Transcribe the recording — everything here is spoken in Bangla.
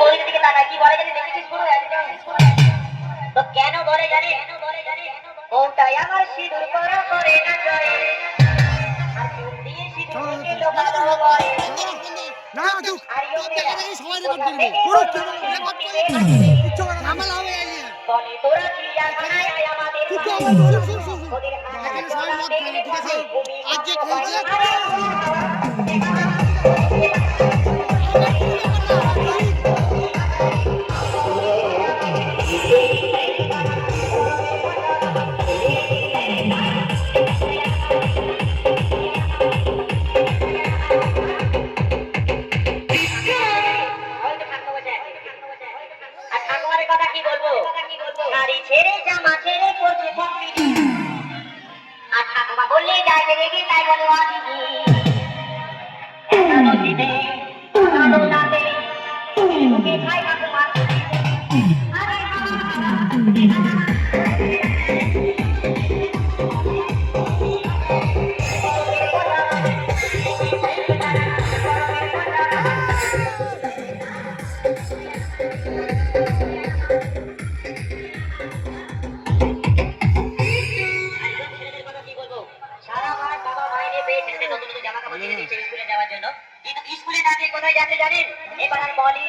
বউয়ের দিকে তাকায় কি বলে জানি দেখেছিস পুরো একদম তো কেন বলে জানি বউটাই আমার সিঁদুর পরা করে না করে আর চুল দিয়ে সিঁদুরকে লোকালো বলে না তুই আর ইয়ো মেয়েরা সবাই রেকর্ড করে থেকে রেকর্ড করে ঝামেলা হবে আইলি বলে তোরা চিড়িয়াখানায় আয় আমাদের তুই তো পাশে। শুন ওদের এখানে আকাশ সবাই জলা মদ খায় দেখলে ঠিক আছে সবাই বমি আজ যে করতে খেলছে পারে। হয়তো ঠাকুমা বসে আছে। আর ঠাকুমার কথা কি বলবো শাড়ি ছেড়ে জামা ছেড়ে করছে কমপ্লিট আর ঠাকুমা বললে যাই রেগে তাই বলে দিদি একটা নদীতে কালো নাতে মুখে খাই ঠাকুমা আরে ছেলেদের কথা কি বলবো সারা মাস বাবা মাইনে পেয়ে ছেলেদের নতুন নতুন জামা কাপড় কিনে দিচ্ছে স্কুলে যাওয়ার জন্য কিন্তু স্কুলে না দিয়ে কোথায় যাচ্ছে জানেন এবার আর বলি